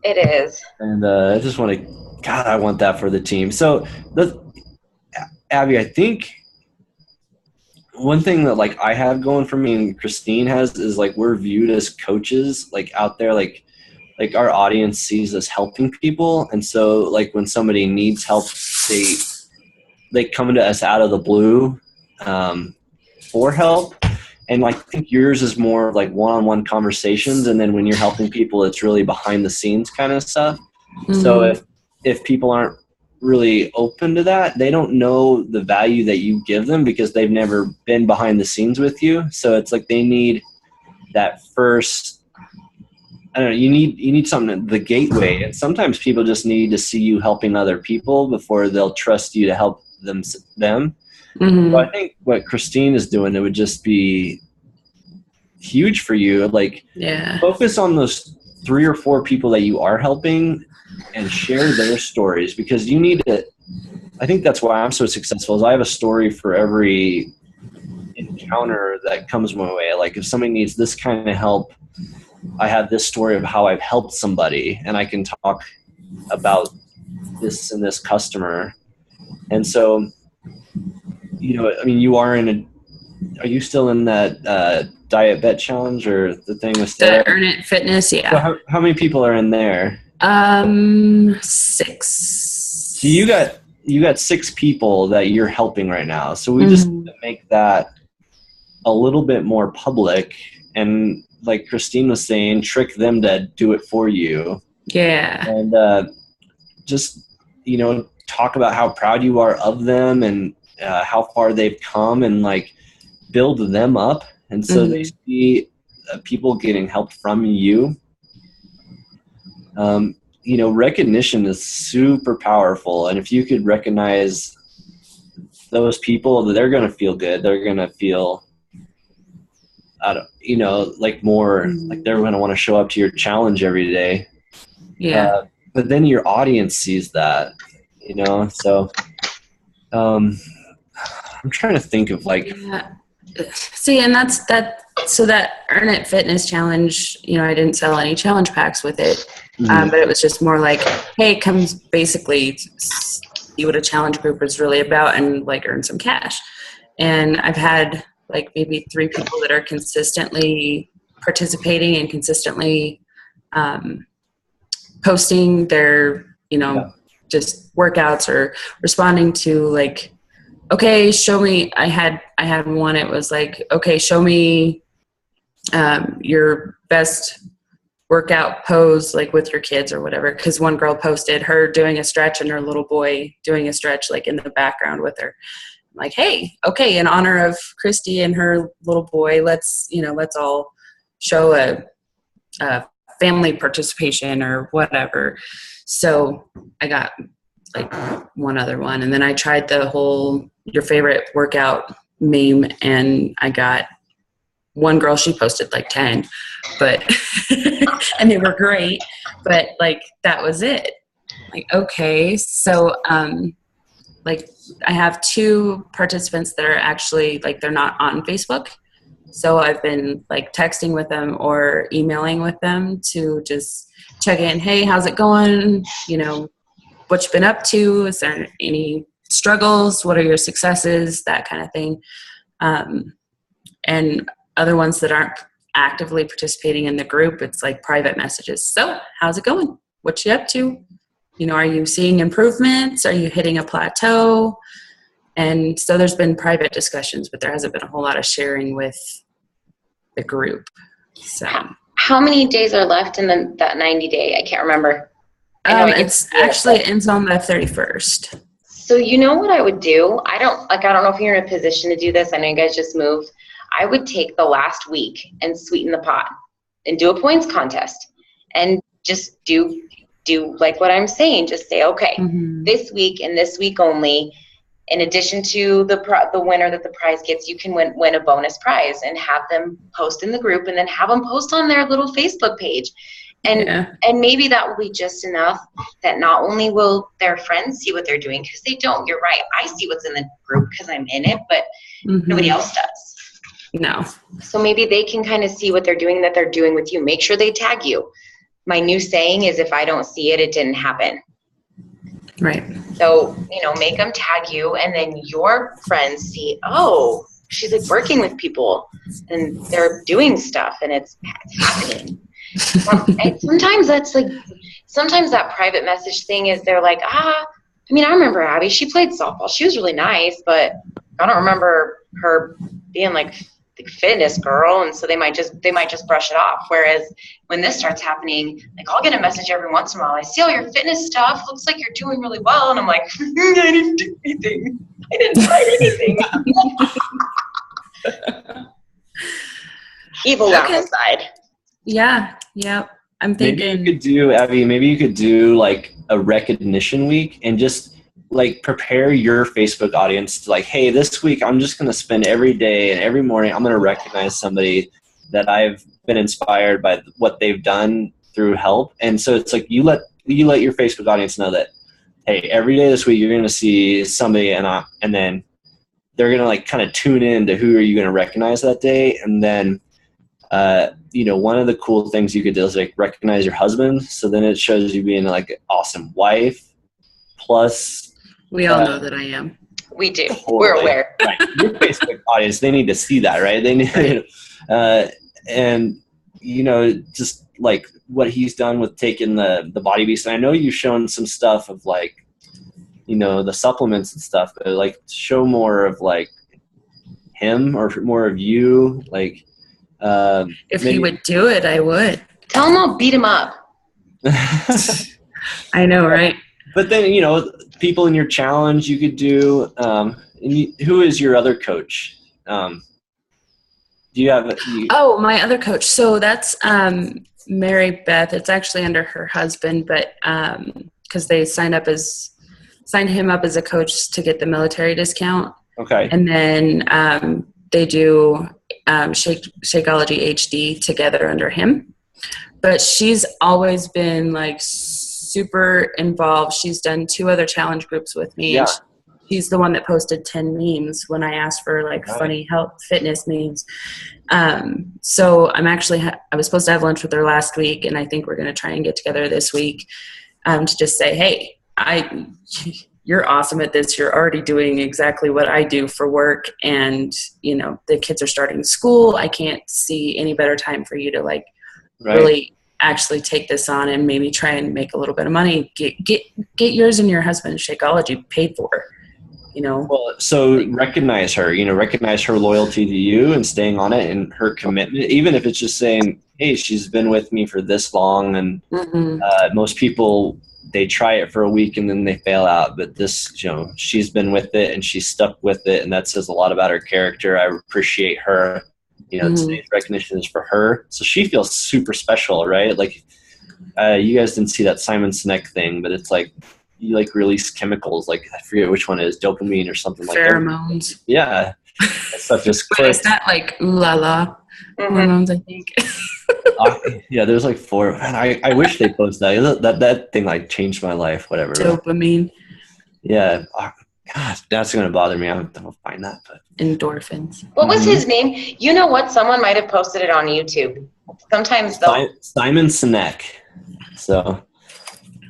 It is. And I just want to, God, I want that for the team. So, Abby, I think one thing that like I have going for me and Christine has is like we're viewed as coaches, like out there, like our audience sees us helping people, and so like when somebody needs help, they come to us out of the blue for help. And like, I think yours is more like one-on-one conversations, and then when you're helping people, it's really behind the scenes kind of stuff. So if people aren't really open to that, they don't know the value that you give them because they've never been behind the scenes with you. So it's like they need that first, I don't know, you need something, the gateway. And sometimes people just need to see you helping other people before they'll trust you to help them. So I think what Christine is doing, it would just be huge for you. Like, focus on those 3 or 4 people that you are helping and share their stories, because you need to. I think that's why I'm so successful, is I have a story for every encounter that comes my way. Like if somebody needs this kind of help, I have this story of how I've helped somebody, and I can talk about this and this customer. And so, I mean, are you still in that diet bet challenge or the thing with Sarah? The Earn It Fitness, yeah. So how many people are in there? 6. So you got 6 people that you're helping right now. So we just need to make that a little bit more public, and like Christine was saying, trick them to do it for you. Yeah. And just talk about how proud you are of them and how far they've come, and like build them up. And so they see people getting help from you. Recognition is super powerful. And if you could recognize those people, they're going to feel good. They're going to feel, like more, like they're going to want to show up to your challenge every day. Yeah. But then your audience sees that, so I'm trying to think of like, see, and that's that. So that Earn It Fitness challenge, I didn't sell any challenge packs with it, but it was just more like, hey, come basically see what a challenge group is really about and like earn some cash. And I've had like maybe 3 people that are consistently participating and consistently posting their, just workouts or responding to like, okay, show me. I had one. It was like, okay, show me your best workout pose, like with your kids or whatever. Because one girl posted her doing a stretch and her little boy doing a stretch, like in the background with her. I'm like, hey, okay, in honor of Christy and her little boy, let's all show a family participation or whatever. So I got like one other one, and then I tried the whole your favorite workout meme, and I got one girl, she posted like 10, but and they were great, but like that was it. Like, okay, so like I have 2 participants that are actually like they're not on Facebook, so I've been like texting with them or emailing with them to just check in. Hey, how's it going? What you've been up to? Is there any struggles? What are your successes? That kind of thing. And other ones that aren't actively participating in the group, it's like private messages. So how's it going? What you up to? Are you seeing improvements? Are you hitting a plateau? And so there's been private discussions, but there hasn't been a whole lot of sharing with the group. So how many days are left in that 90 day? I can't remember. It's actually ends on the 31st. So what I would do? I don't know if you're in a position to do this. I know you guys just moved. I would take the last week and sweeten the pot and do a points contest and just do like what I'm saying. Just say, okay, this week and this week only, in addition to the winner that the prize gets, you can win a bonus prize, and have them post in the group, and then have them post on their little Facebook page. And maybe that will be just enough that not only will their friends see what they're doing, because they don't, you're right, I see what's in the group because I'm in it, but nobody else does. No. So maybe they can kind of see what they're doing, that they're doing with you. Make sure they tag you. my new saying is, if I don't see it, it didn't happen. Right. So, make them tag you, and then your friends see, oh, she's like working with people and they're doing stuff and it's happening. And sometimes that private message thing is they're like, I remember Abby, she played softball. She was really nice, but I don't remember her being like the fitness girl. And so they might just brush it off. Whereas when this starts happening, like I'll get a message every once in a while. I see all your fitness stuff. Looks like you're doing really well. And I'm like, I didn't do anything. I didn't write anything. Evil laugh aside. Yeah. I'm thinking maybe you could do like a recognition week and just like prepare your Facebook audience to like, hey, this week I'm just going to spend every day and every morning I'm going to recognize somebody that I've been inspired by what they've done through help. And so it's like you let your Facebook audience know that, hey, every day this week you're going to see somebody and then they're going to like kind of tune in to who are you going to recognize that day. And then one of the cool things you could do is like recognize your husband. So then it shows you being like an awesome wife. Plus, we all know that I am. We do. Totally. We're aware. Right. Your Facebook audience, they need to see that, right? They need, and just like what he's done with taking the Body Beast. And I know you've shown some stuff of like, the supplements and stuff, but like show more of like him or more of you, like. If he would do it, I would. Tell him I'll beat him up. I know, right? But then, people in your challenge you could do. Who is your other coach? Do you have? My other coach. So that's Mary Beth. It's actually under her husband, but because they signed him up as a coach to get the military discount. Okay. And then they do Shakeology HD together under him. But she's always been like super involved. She's done 2 other challenge groups with me. Yeah. And she's the one that posted 10 memes when I asked for like funny health fitness memes. So I was supposed to have lunch with her last week, and I think we're going to try and get together this week to just say, hey, you're awesome at this. You're already doing exactly what I do for work. And, the kids are starting school. I can't see any better time for you to like really actually take this on and maybe try and make a little bit of money. Get yours and your husband's Shakeology paid for, Well, so recognize her, recognize her loyalty to you and staying on it and her commitment, even if it's just saying, hey, she's been with me for this long. And most people, they try it for a week and then they fail out. But this, she's been with it and she's stuck with it. And that says a lot about her character. I appreciate her. Today's recognition is for her. So she feels super special, right? Like you guys didn't see that Simon Sinek thing, but it's like you like release chemicals. Like I forget which one it is, dopamine or something like that. Pheromones. Yeah. That stuff just clicks. Is that like ooh la la hormones, I think. Yeah, there's like 4. Man, I wish they posted that thing like changed my life. Whatever. Dopamine. Yeah. God, that's gonna bother me. I have to find that. But endorphins. What was his name? You know what? Someone might have posted it on YouTube. Sometimes Simon Sinek. So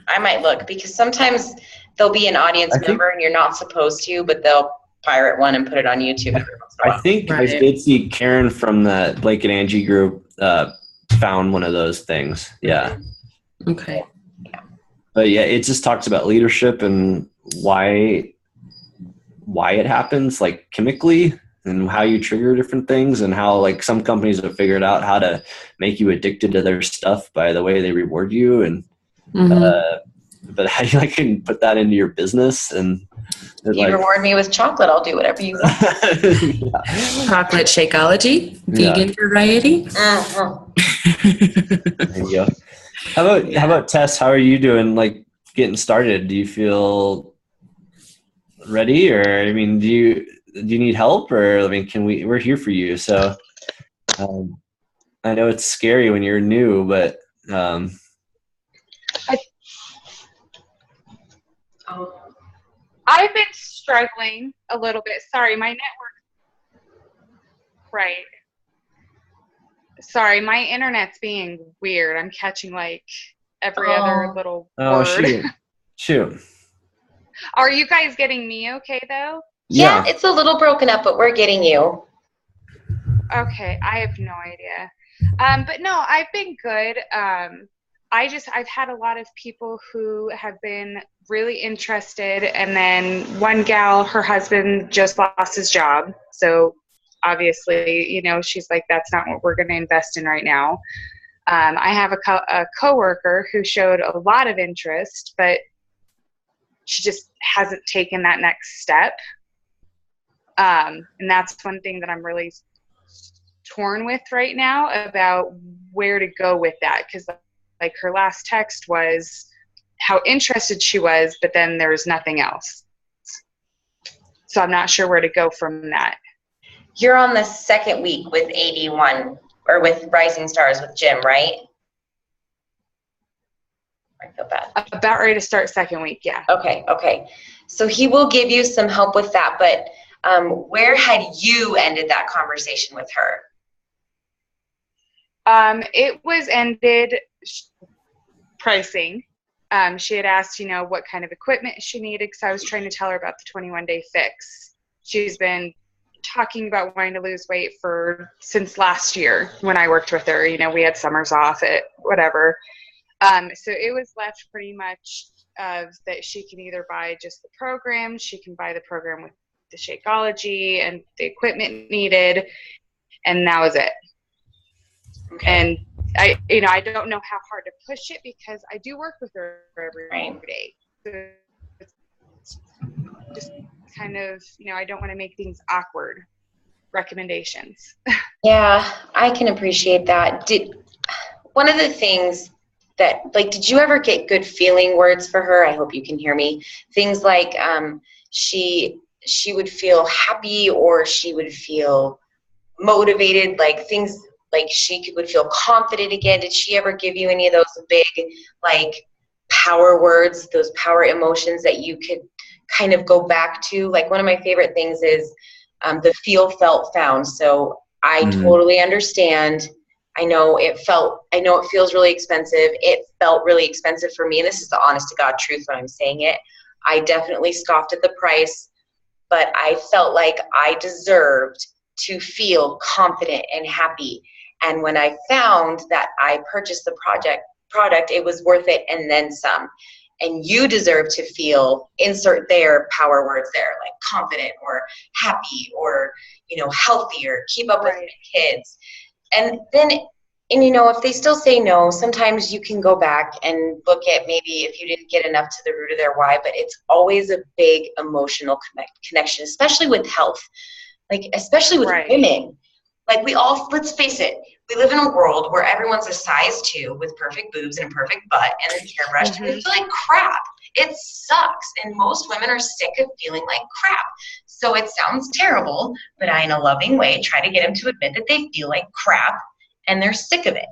I might look because sometimes there'll be an audience member and you're not supposed to, but they'll pirate one and put it on YouTube. I think I did see Karen from the Blake and Angie group found one of those things. Yeah. Okay. But yeah, it just talks about leadership and why it happens, like chemically, and how you trigger different things, and how like some companies have figured out how to make you addicted to their stuff by the way they reward you, and but how you like can put that into your business. And you reward me with chocolate, I'll do whatever you want. Chocolate Shakeology, vegan variety. There you go. How about Tess? How are you doing? Like getting started? Do you feel ready, or I mean, do you need help, or I mean, we're here for you. So I know it's scary when you're new, but I've been struggling a little bit. Sorry, my network. Right. Sorry, my internet's being weird. I'm catching like every other little Oh, word. shoot. Are you guys getting me okay though? Yeah, it's a little broken up, but we're getting you. Okay, I have no idea. But no, I've been good. I've had a lot of people who have been really interested, and then one gal, her husband just lost his job. So obviously, you know, she's like, that's not what we're going to invest in right now. I have a coworker who showed a lot of interest, but she just hasn't taken that next step. And that's one thing that I'm really torn with right now about where to go with that, because like her last text was how interested she was, but then there's nothing else. So I'm not sure where to go from that. You're on the second week with 81 or with Rising Stars with Jim, right? I feel bad. About ready to start second week, yeah. Okay. So he will give you some help with that, but where had you ended that conversation with her? It was ended pricing. She had asked, you know, what kind of equipment she needed, because I was trying to tell her about the 21-day fix. She's been talking about wanting to lose weight since last year when I worked with her. You know, we had summers off at whatever. So it was left pretty much of that she can either buy just the program, she can buy the program with the Shakeology and the equipment needed, and that was it. Okay. And I don't know how hard to push it, because I do work with her every day. So it's just kind of, you know, I don't want to make things awkward. Recommendations. Yeah, I can appreciate that. One of the things that, like, did you ever get good feeling words for her? I hope you can hear me. Things like she would feel happy, or she would feel motivated, like things like she would feel confident again. Did she ever give you any of those big, like, power words, those power emotions that you could kind of go back to? Like, one of my favorite things is the feel, felt, found. So I totally understand. I know it feels really expensive. It felt really expensive for me. And this is the honest to God truth when I'm saying it. I definitely scoffed at the price, but I felt like I deserved to feel confident and happy. And when I found that I purchased the product, it was worth it and then some. And you deserve to feel, insert their power words there, like confident or happy or, you know, healthy or keep up with the kids. And then, and you know, if they still say no, sometimes you can go back and look at maybe if you didn't get enough to the root of their why, but it's always a big emotional connection, especially with health, like especially with women. Like let's face it, we live in a world where everyone's a size 2 with perfect boobs and a perfect butt and a hairbrush, and they feel like crap. It sucks, and most women are sick of feeling like crap. So it sounds terrible, but I, in a loving way, try to get them to admit that they feel like crap and they're sick of it.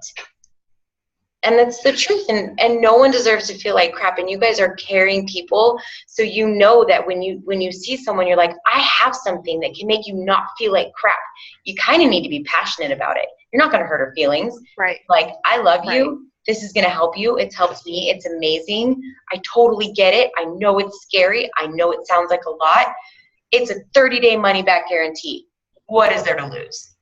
And that's the truth, and no one deserves to feel like crap, and you guys are caring people, so you know that when you see someone, you're like, I have something that can make you not feel like crap. You kind of need to be passionate about it. You're not going to hurt her feelings. Right. Like, I love you. This is going to help you. It's helped me. It's amazing. I totally get it. I know it's scary. I know it sounds like a lot. It's a 30-day money-back guarantee. What is there to lose?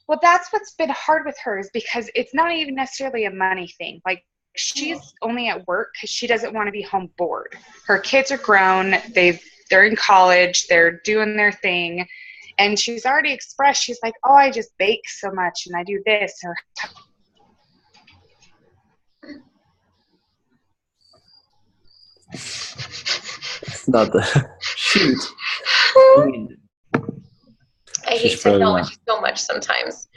Well, that's what's been hard with her, is because it's not even necessarily a money thing. Like, she's only at work because she doesn't want to be home bored. Her kids are grown. They're in college. They're doing their thing. And she's already expressed, she's like, oh, I just bake so much and I do this. Or It's not the shoot. I hate technology so much sometimes.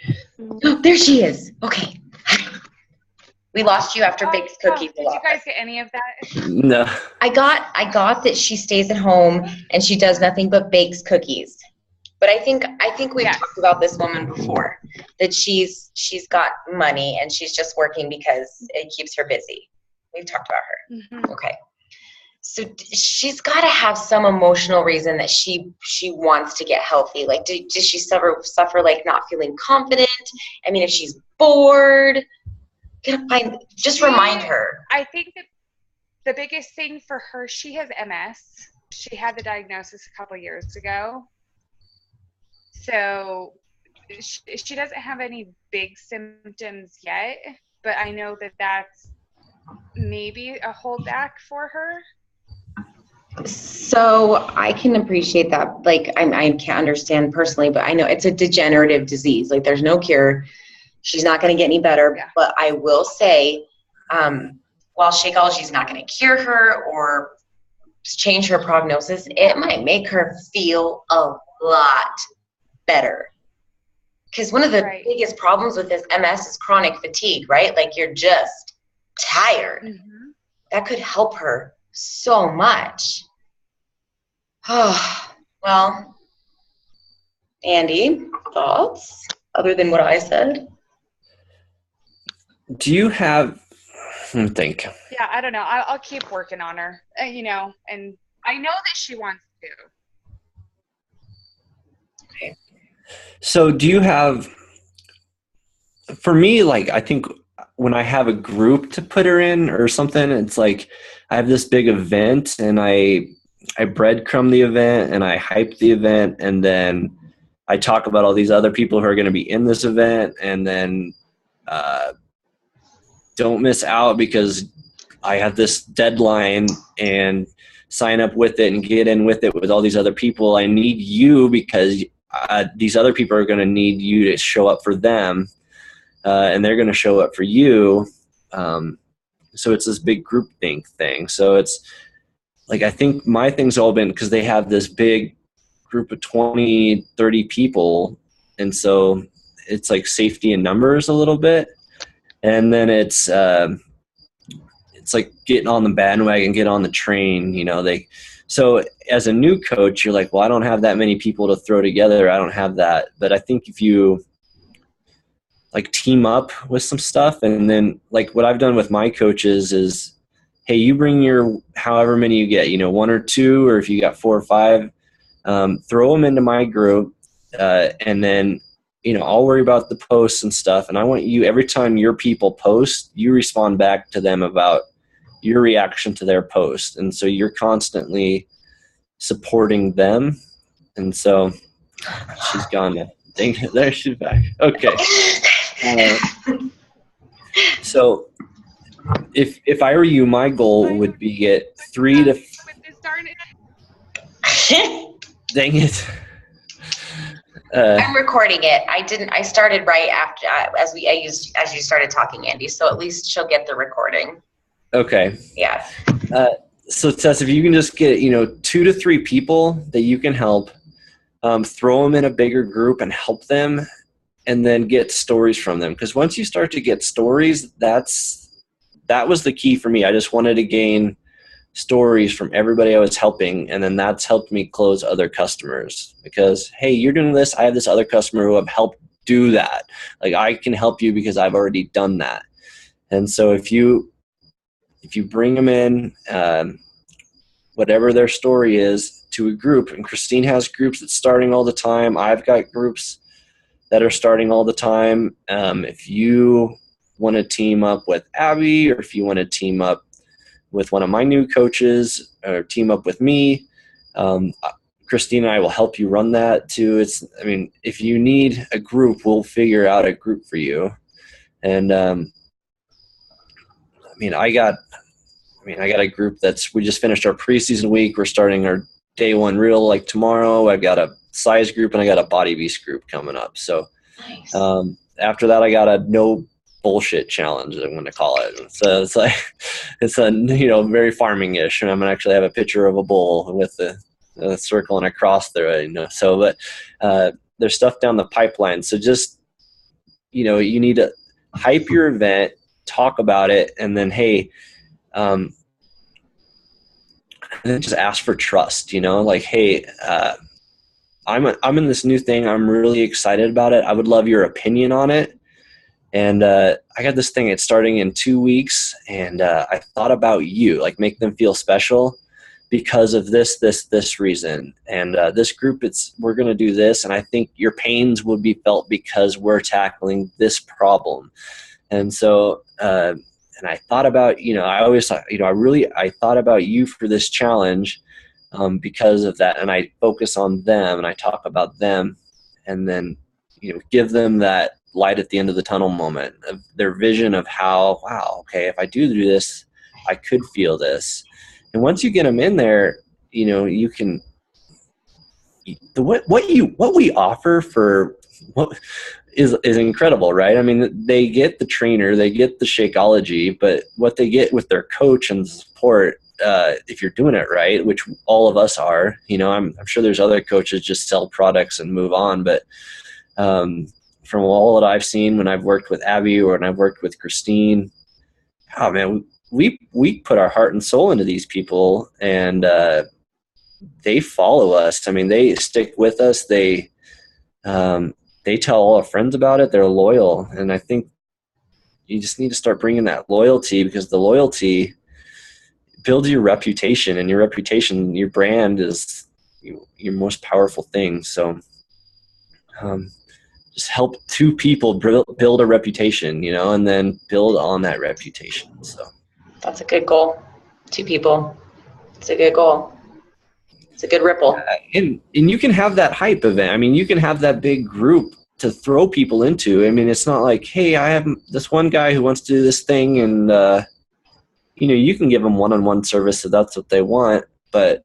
Oh, there she is. Okay. We lost you after baked cookies. Did you guys get any of that? No. I got that she stays at home and she does nothing but bakes cookies. But I think we've talked about this woman before, that she's got money and she's just working because it keeps her busy. We've talked about her. Okay. So she's got to have some emotional reason that she wants to get healthy. Like, does she suffer like not feeling confident? I mean, if she's bored, remind her. I think that the biggest thing for her, she has MS. She had the diagnosis a couple years ago. So she doesn't have any big symptoms yet, but I know that that's maybe a holdback for her. So I can appreciate that. Like, I can't understand personally, but I know it's a degenerative disease. Like, there's no cure. She's not going to get any better. Yeah. But I will say, while Shakeology is not going to cure her or change her prognosis, it might make her feel a lot better. Because one of the biggest problems with this MS is chronic fatigue, right? Like, you're just tired. Mm-hmm. That could help her so much. Oh, well, Andy, thoughts other than what I said? Do you have, let me think. Yeah, I don't know. I'll keep working on her, and I know that she wants to. Okay. So do you have, for me, like, I think when I have a group to put her in or something, it's like I have this big event and I breadcrumb the event and I hype the event, and then I talk about all these other people who are going to be in this event, and then don't miss out because I have this deadline and sign up with it and get in with it with all these other people. I need you because these other people are going to need you to show up for them, and they're going to show up for you. So it's this big group think thing. So it's like, I think my thing's all been because they have this big group of 20, 30 people. And so it's like safety in numbers a little bit. And then it's like getting on the bandwagon, get on the train, so as a new coach, you're like, well, I don't have that many people to throw together. I don't have that. But I think if you like team up with some stuff, and then like what I've done with my coaches is, hey, you bring your however many you get, 1 or 2, or if you got 4 or 5, throw them into my group, and then I'll worry about the posts and stuff. And I want you, every time your people post, you respond back to them about your reaction to their post. And so you're constantly supporting them. And so she's gone now. Dang it, there she's back. Okay. So if I were you, my goal would be get 3 to. Dang it. I'm recording it. I started right after as you started talking, Andy. So at least she'll get the recording. Okay. Yeah. So Tess, if you can just get 2 to 3 people that you can help, throw them in a bigger group and help them, and then get stories from them. Because once you start to get stories, that was the key for me. I just wanted to gain stories from everybody I was helping, and then that's helped me close other customers. Because, hey, you're doing this, I have this other customer who have helped do that. Like, I can help you because I've already done that. And so if you bring them in, whatever their story is, to a group, and Christine has groups that's starting all the time, I've got groups that are starting all the time. If you want to team up with Abby, or if you want to team up with one of my new coaches, or team up with me, Christine and I will help you run that too. If you need a group, we'll figure out a group for you. And I got a group we just finished our preseason week. We're starting our day 1 reel like tomorrow. I've got a size group and I got a body beast group coming up. So nice. After that, I got a no bullshit challenge, I'm going to call it. So it's like, it's a, very farming-ish. And I'm going to actually have a picture of a bull with a circle and a cross through it, So, but there's stuff down the pipeline. So just, you need to hype your event, talk about it, and then, hey, and then just ask for trust, like, hey, I'm in this new thing. I'm really excited about it. I would love your opinion on it. And I got this thing. It's starting in 2 weeks, and I thought about you, like, make them feel special. because of this reason. And this group, we're going to do this. And I think your pains would be felt because we're tackling this problem. And so, and I thought about, I always thought, I thought about you for this challenge because of that. And I focus on them and I talk about them, and then, give them that light at the end of the tunnel moment of their vision of how, wow, okay, if I do this, I could feel this. And once you get them in there, you can, what we offer for what is incredible, right? I mean, they get the trainer, they get the Shakeology, but what they get with their coach and support, if you're doing it right, which all of us are, I'm sure there's other coaches just sell products and move on, but from all that I've seen when I've worked with Abby or when I've worked with Christine, oh man, we put our heart and soul into these people, and they follow us. I mean, they stick with us. They tell all our friends about it. They're loyal, and I think you just need to start bringing that loyalty, because the loyalty builds your reputation, and your reputation, your brand is your most powerful thing. So just help two people build a reputation, and then build on that reputation. So that's a good goal. 2 people. It's a good goal. It's a good ripple. And you can have that hype event. I mean, you can have that big group to throw people into. I mean, it's not like, hey, I have this one guy who wants to do this thing, and you can give them one-on-one service if that's what they want. But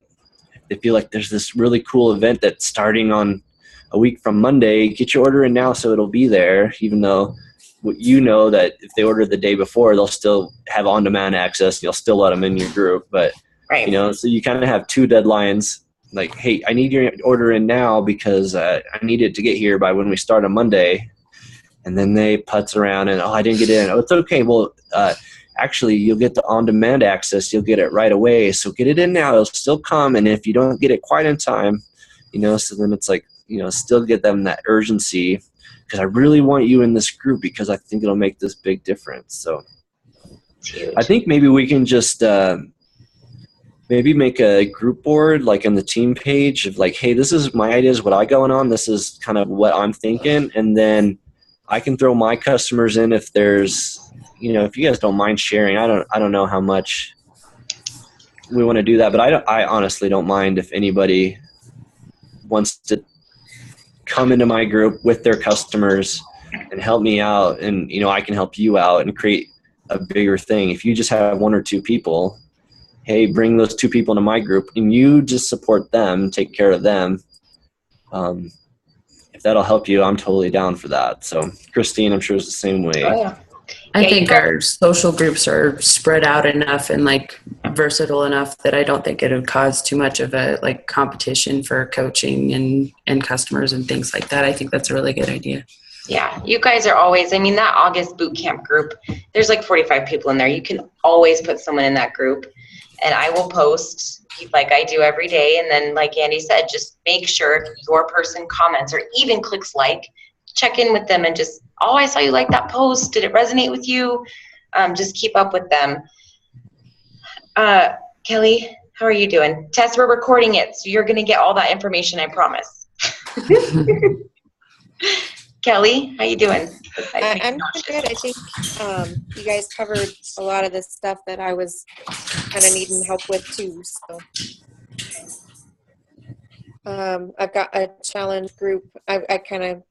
if they feel like there's this really cool event that's starting on a week from Monday, get your order in now so it'll be there, even though that if they order the day before, they'll still have on-demand access, and you'll still let them in your group. But, right. So you kind of have 2 deadlines, like, hey, I need your order in now because I need it to get here by when we start on Monday. And then they putz around and, I didn't get it in. Oh, it's okay. Well, actually, you'll get the on-demand access. You'll get it right away. So get it in now. It'll still come. And if you don't get it quite in time, so then it's like, still get them that urgency, because I really want you in this group because I think it'll make this big difference. So I think maybe we can just maybe make a group board, like in the team page, of like, hey, this is my ideas, what I going on. This is kind of what I'm thinking. And then I can throw my customers in if there's, if you guys don't mind sharing. I don't know how much we want to do that, but I honestly don't mind if anybody wants to come into my group with their customers and help me out, and I can help you out and create a bigger thing. If you just have 1 or 2 people, hey, bring those 2 people into my group and you just support them, take care of them. If that'll help you, I'm totally down for that. So Christine, I'm sure it's the same way. Oh, yeah. I think our social groups are spread out enough and like versatile enough that I don't think it would cause too much of a like competition for coaching and customers and things like that. I think that's a really good idea. Yeah, you guys are always, that August boot camp group, there's like 45 people in there. You can always put someone in that group, and I will post like I do every day. And then like Andy said, just make sure your person comments or even clicks like, check in with them and just, I saw you like that post. Did it resonate with you? Just keep up with them. Kelly, how are you doing? Tess, we're recording it, so you're going to get all that information, I promise. Kelly, how you doing? I'm good. I think you guys covered a lot of the stuff that I was kind of needing help with too. So I've got a challenge group. I kind of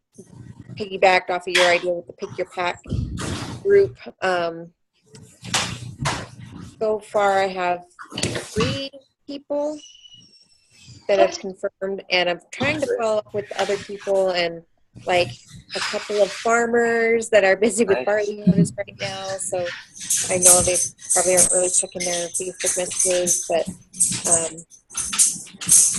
piggybacked off of your idea with the Pick Your Pack group. So far, I have 3 people that have confirmed, and I'm trying to follow up with other people and like a couple of farmers that are busy with barley harvest right now. So I know they probably aren't really checking their Facebook messages, but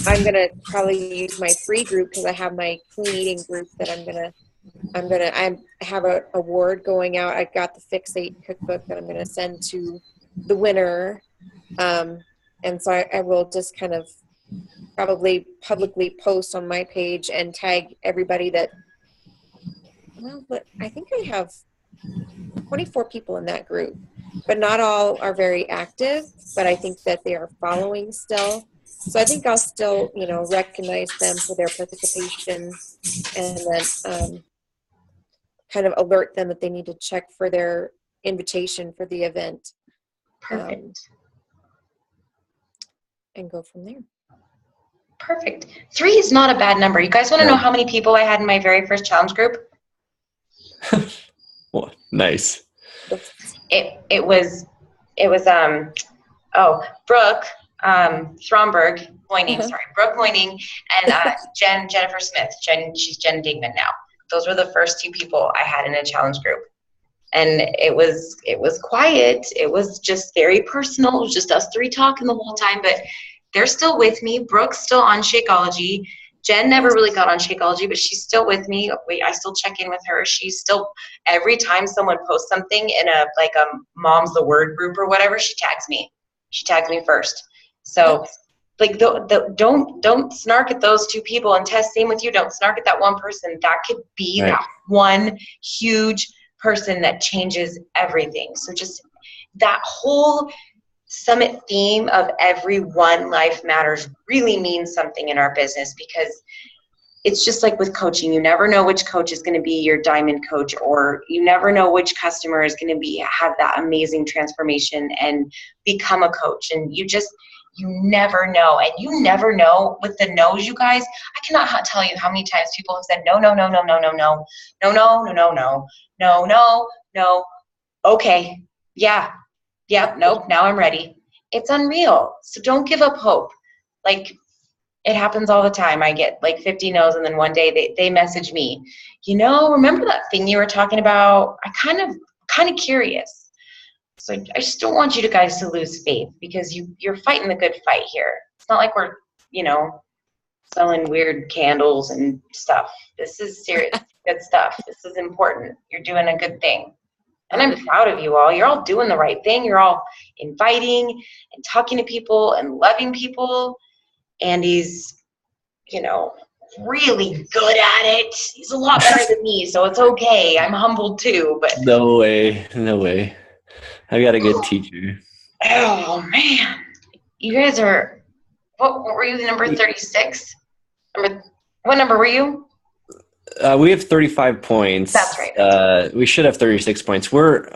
I'm gonna probably use my free group because I have my clean eating group that I have a award going out. I got the Fix 8 cookbook that I'm gonna send to the winner, and so I will just kind of probably publicly post on my page and tag everybody that. Well, but I think I have 24 people in that group, but not all are very active, but I think that they are following still. So I think I'll still, recognize them for their participation, and then kind of alert them that they need to check for their invitation for the event. Perfect. And go from there. Perfect. 3 is not a bad number. You guys want to know how many people I had in my very first challenge group? Well, nice. It was Brooke Stromberg Moining, Brooke Moining, and Jennifer Smith. She's Jen Digman now. Those were the first 2 people I had in a challenge group. And it was quiet. It was just very personal. It was just us 3 talking the whole time, but they're still with me. Brooke's still on Shakeology. Jen never really got on Shakeology, but she's still with me. I still check in with her. She's still, every time someone posts something in a Mom's the Word group or whatever, she tags me. She tags me first. So don't snark at those 2 people. And Tess, same with you. Don't snark at that one person. That could be that one huge person that changes everything. So just that whole summit theme of everyone life matters really means something in our business, because it's just like with coaching. You never know which coach is going to be your diamond coach, or you never know which customer is going to have that amazing transformation and become a coach. And you never know. And you never know with the no's, you guys. I cannot tell you how many times people have said no, no, no, no, no, no, no, no, no, no, no, no, no, no, no. Okay. Yeah. Yep. Nope. Now I'm ready. It's unreal. So don't give up hope. Like, it happens all the time. I get 50 no's, and then one day they message me, remember that thing you were talking about? I kind of curious. So I just don't want you guys to lose faith, because you're fighting the good fight here. It's not like we're, selling weird candles and stuff. This is serious, good stuff. This is important. You're doing a good thing. And I'm proud of you all. You're all doing the right thing. You're all inviting and talking to people and loving people. Andy's, really good at it. He's a lot better than me, so it's okay. I'm humbled too. But No way. I got a good teacher. Oh man, you guys are. What were you? Number 36. What number were you? We have 35 points. That's right. We should have 36 points. We're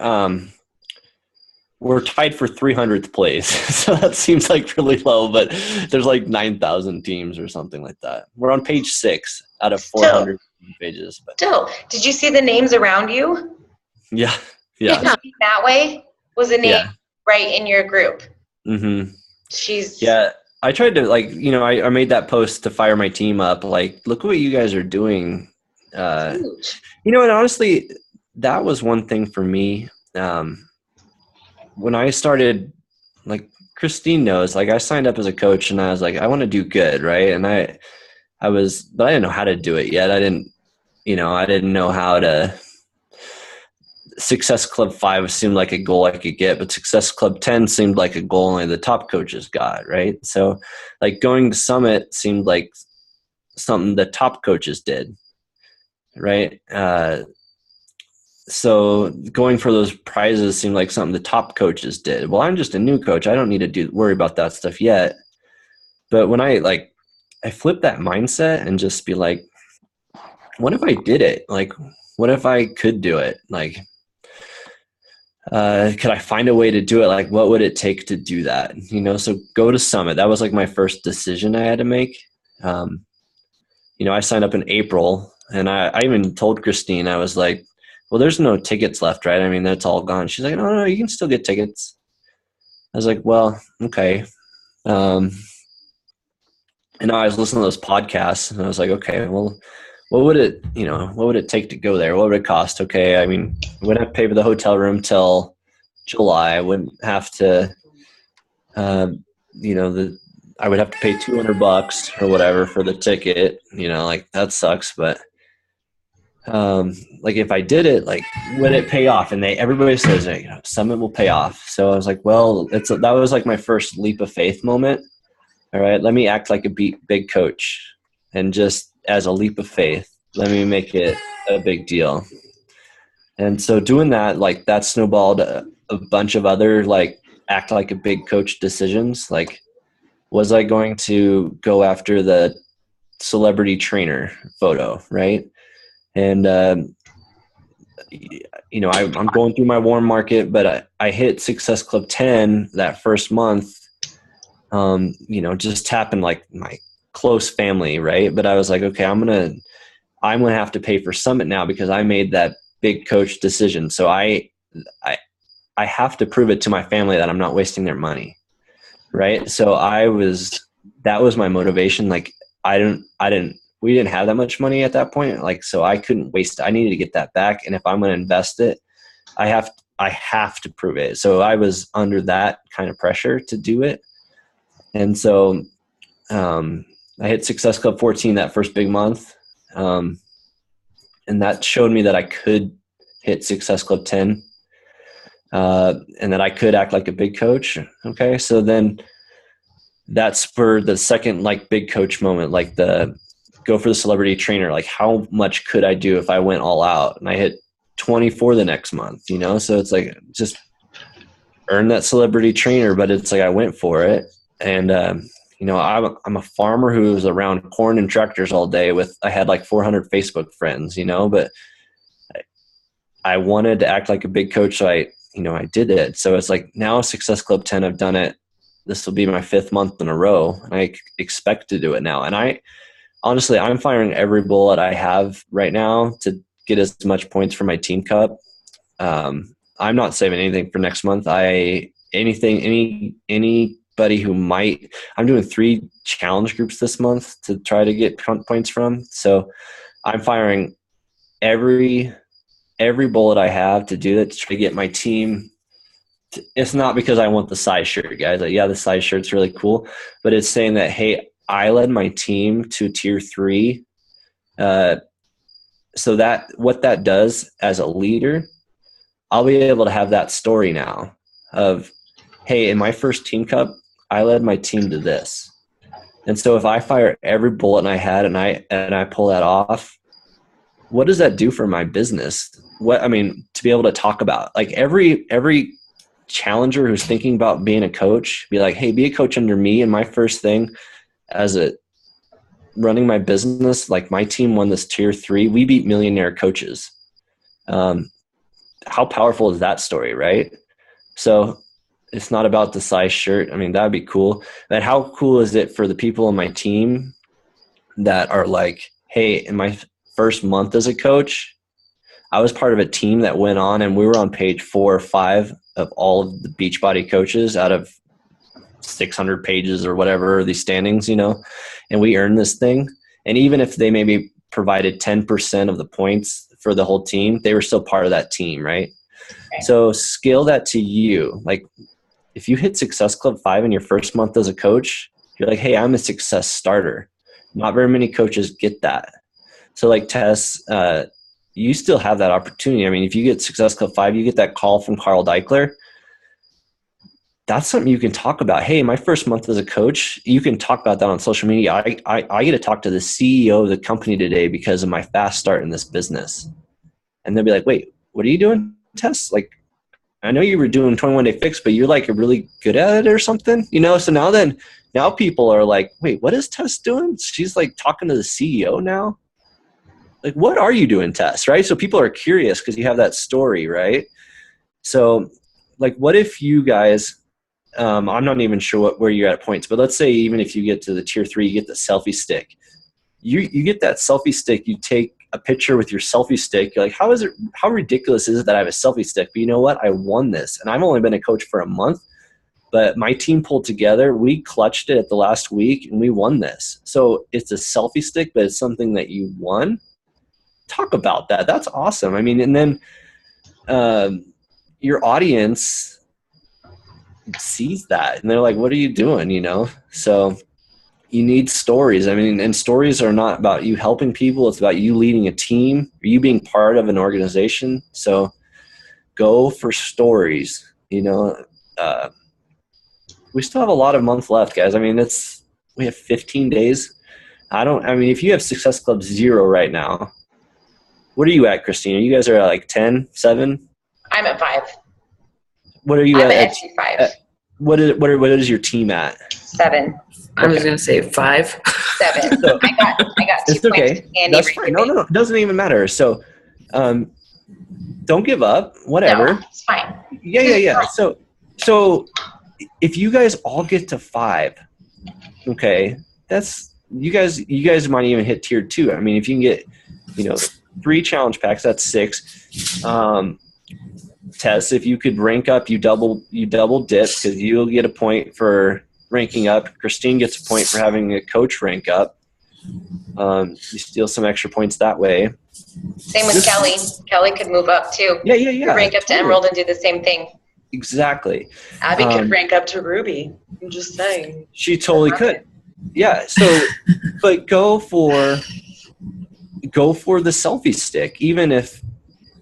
tied for 300th place, so that seems like really low. But there's 9,000 teams or something like that. We're on page 6 out of 400 pages. But still, did you see the names around you? Yeah. That way was a name right in your group. Mm-hmm. I tried to I made that post to fire my team up. Look what you guys are doing. And honestly, that was one thing for me. When I started, Christine knows, I signed up as a coach, and I was I want to do good, right? And but I didn't know how to do it yet. I didn't know how to. Success Club 5 seemed like a goal I could get, but Success Club 10 seemed like a goal only the top coaches got, right? So going to Summit seemed like something the top coaches did, right? So going for those prizes seemed like something the top coaches did. Well, I'm just a new coach. I don't need to worry about that stuff yet. But when I flipped that mindset and just be what if I did it? What if I could do it? Could I find a way to do it? What would it take to do that? So go to Summit. That was my first decision I had to make. I signed up in April, and I even told Christine, I was well, there's no tickets left, right? I mean, that's all gone. She's no, you can still get tickets. I was well, okay. And I was listening to those podcasts, and I was okay, well, what would it take to go there? What would it cost? Okay, I mean, I wouldn't have to pay for the hotel room till July. I wouldn't have to, I would have to pay $200 or whatever for the ticket. That sucks. But if I did it, would it pay off? And everybody says, Summit will pay off. So I was well, that was my first leap of faith moment. All right, let me act like a big coach, and just as a leap of faith, let me make it a big deal. And so doing that, that snowballed a bunch of other act like a big coach decisions. was I going to go after the celebrity trainer photo, right? And, you know, I'm going through my warm market, but I hit Success Club 10 that first month, you know, just tapping like my close family, right? But I was like, okay, I'm gonna have to pay for Summit now because I made that big coach decision. So I have to prove it to my family that I'm not wasting their money, right? So that was my motivation. Like we didn't have that much money at that point. Like, so I couldn't waste it. I needed to get that back. And if I'm going to invest it, I have to prove it. So I was under that kind of pressure to do it. And so, I hit Success Club 14 that first big month. And that showed me that I could hit Success Club 10, and that I could act like a big coach. Okay. So then that spurred the second like big coach moment, like the go for the celebrity trainer. Like how much could I do if I went all out? And I hit 24 the next month, you know? So it's like just earn that celebrity trainer, but it's like I went for it. And, you know, I'm a farmer who was around corn and tractors all day I had like 400 Facebook friends, you know, but I wanted to act like a big coach. So I did it. So it's like now Success Club 10, I've done it. This will be my 5th month in a row. And I expect to do it now. And honestly, I'm firing every bullet I have right now to get as much points for my team cup. I'm not saving anything for next month. Anybody who I'm doing 3 challenge groups this month to try to get points from. So I'm firing every bullet I have to do that to try to get my team. It's not because I want the size shirt, guys. Like, yeah, the size shirt's really cool, but it's saying that, hey, I led my team to tier 3. So that what that does as a leader, I'll be able to have that story now of, hey, in my first team cup, I led my team to this. And so if I fire every bullet I had and I pull that off, what does that do for my business? To be able to talk about, like every challenger who's thinking about being a coach, be like, hey, be a coach under me. And my first thing as running my business, like my team won this tier 3. We beat millionaire coaches. How powerful is that story, right? So it's not about the size shirt. I mean, that'd be cool. But how cool is it for the people on my team that are like, hey, in my first month as a coach, I was part of a team that went on and we were on page 4 or 5 of all of the Beachbody coaches out of 600 pages or whatever, these standings, you know, and we earned this thing. And even if they maybe provided 10% of the points for the whole team, they were still part of that team, right? So scale that to you. Like if you hit Success Club 5 in your first month as a coach, you're like, hey, I'm a success starter. Not very many coaches get that. So like Tess, you still have that opportunity. I mean, if you get Success Club 5, you get that call from Carl Deichler. That's something you can talk about. Hey, my first month as a coach, you can talk about that on social media. I get to talk to the CEO of the company today because of my fast start in this business. And they'll be like, wait, what are you doing, Tess? Like, I know you were doing 21-day fix, but you're like really good at it or something, you know? So now people are like, wait, what is Tess doing? She's like talking to the CEO now. Like, what are you doing, Tess? Right? So people are curious because you have that story, right? So like, what if you guys, I'm not even sure where you're at points, but let's say even if you get to the tier 3, you get the selfie stick. You get that selfie stick, you take a picture with your selfie stick. You're like, how ridiculous is it that I have a selfie stick? But you know what? I won this. And I've only been a coach for a month, but my team pulled together. We clutched it at the last week and we won this. So it's a selfie stick, but it's something that you won. Talk about that. That's awesome. I mean, and then your audience sees that and they're like, what are you doing? You know? So you need stories. I mean, and stories are not about you helping people. It's about you leading a team, or you being part of an organization. So go for stories, you know. We still have a lot of months left, guys. I mean, we have 15 days. If you have Success Club 0 right now, what are you at, Christina? You guys are at like 10, 7? I'm at 5. What are you I'm at? at 5. what is your team at? 7. I was going to say 5. 7. So, I got 2 it's points. okay. Andy That's fine. No, it doesn't even matter. So, don't give up. Whatever. No, it's fine. Yeah. So if you guys all get to 5, okay, that's you guys might even hit tier 2. I mean, if you can get 3 challenge packs, that's 6. Tess, if you could rank up, you double dip because you'll get a point for ranking up. Christine gets a point for having a coach rank up. You steal some extra points that way. Same with Kelly. Kelly could move up too. Yeah. Rank up to Emerald and do the same thing. Exactly. Abby could rank up to Ruby. I'm just saying. She totally could. Yeah. So, but go for the selfie stick, even if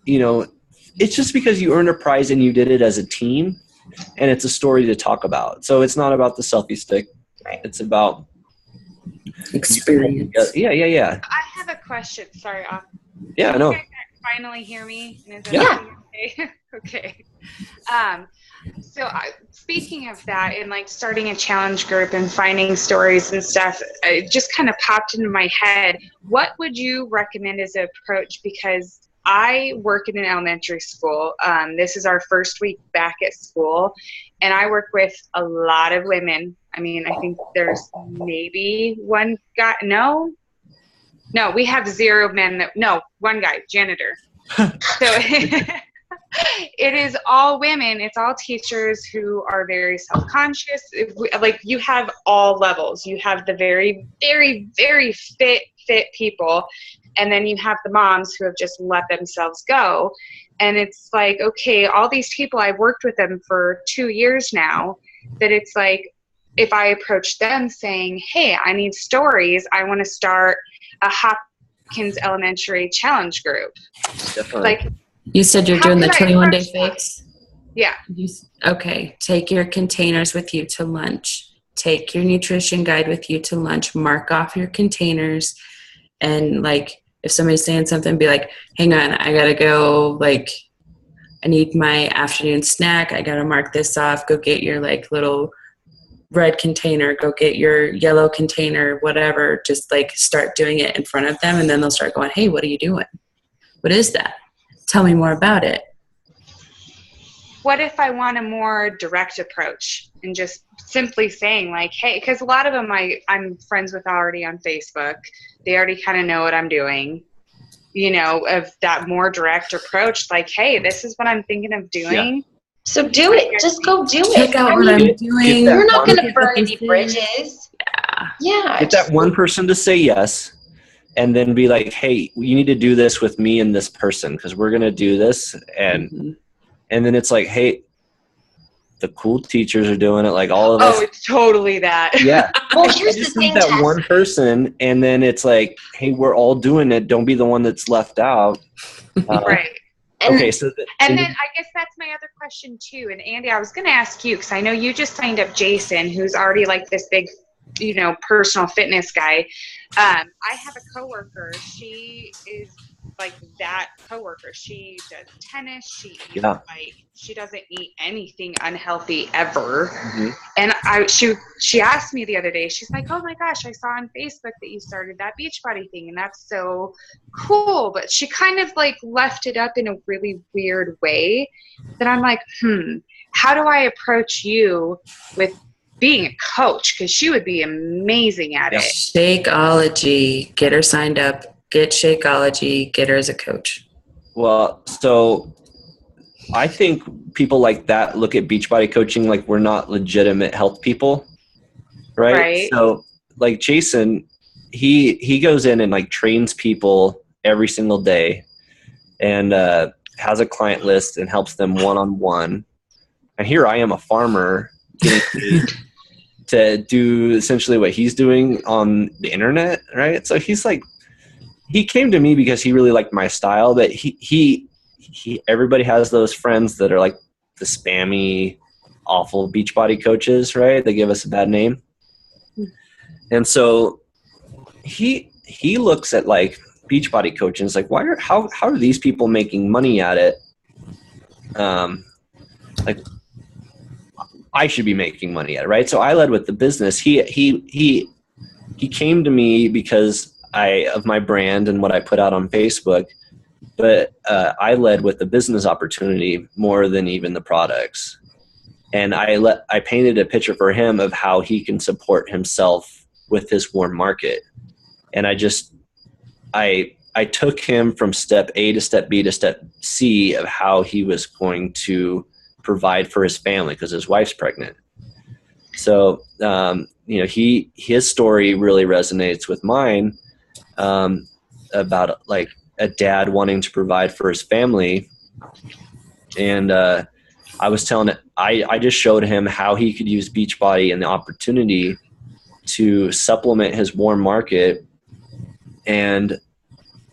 it's just because you earned a prize and you did it as a team, and it's a story to talk about. So it's not about the selfie stick. Right. It's about experience. Yeah. I have a question. Sorry. Yeah, no. You guys finally hear me? Is Yeah. Okay. Okay. So speaking of that, and like starting a challenge group and finding stories and stuff, it just kind of popped into my head. What would you recommend as an approach? Because I work in an elementary school. This is our first week back at school, and I work with a lot of women. I mean, I think there's maybe one guy. No, we have 0 men. One guy, janitor. So it is all women. It's all teachers who are very self-conscious. Like, you have all levels. You have the very, very, very fit people. And then you have the moms who have just let themselves go. And it's like, okay, all these people, I've worked with them for 2 years now, that it's like, if I approach them saying, hey, I need stories, I want to start a Hopkins Elementary challenge group. Definitely. Like, You said you're doing the 21-day that? fakes? Yeah. Okay. Take your containers with you to lunch. Take your nutrition guide with you to lunch. Mark off your containers. And, like, if somebody's saying something, be like, hang on, I got to go, like, I need my afternoon snack. I got to mark this off. Go get your, like, little red container. Go get your yellow container, whatever. Just, like, start doing it in front of them. And then they'll start going, hey, what are you doing? What is that? Tell me more about it. What if I want a more direct approach and just simply saying, like, hey, because a lot of them I'm friends with already on Facebook. They already kind of know what I'm doing, of that more direct approach. Like, hey, this is what I'm thinking of doing. Yeah. So do it. Just go do it. Check out what I'm doing. You're not going to burn any bridges. Yeah. Get that one person to say yes. And then be like, hey, you need to do this with me and this person because we're going to do this. And then it's like, hey, the cool teachers are doing it, like all of us. Oh, it's totally that. Yeah. Well, here's the thing. That one person, and then it's like, hey, we're all doing it. Don't be the one that's left out. Right. Okay, so and then I guess that's my other question too. And Andy, I was going to ask you, because I know you just signed up Jason, who's already like this big, personal fitness guy. I have a coworker. She is like that coworker. She does tennis. She eats, she doesn't eat anything unhealthy ever. Mm-hmm. And she asked me the other day. She's like, "Oh my gosh, I saw on Facebook that you started that Beachbody thing, and that's so cool." But she kind of like left it up in a really weird way. That I'm like, how do I approach you with being a coach? Because she would be amazing at it. Shakeology. Get her signed up. Get Shakeology. Get her as a coach. Well, so I think people like that look at Beachbody coaching like we're not legitimate health people, right? So like Jason, he goes in and like trains people every single day and has a client list and helps them one-on-one. And here I am, a farmer, getting paid to do essentially what he's doing on the internet, right? So he's like, he came to me because he really liked my style, but he everybody has those friends that are like the spammy, awful Beachbody coaches, right? They give us a bad name. And so he looks at like Beachbody coaching. It's like, how are these people making money at it? Like, I should be making money at it, right? So I led with the business. He came to me because of my brand and what I put out on Facebook, but I led with the business opportunity more than even the products. And I painted a picture for him of how he can support himself with his warm market. And I took him from step A to step B to step C of how he was going to provide for his family because his wife's pregnant. So, his story really resonates with mine, about like a dad wanting to provide for his family. And, I was telling it, I just showed him how he could use Beachbody and the opportunity to supplement his warm market. And,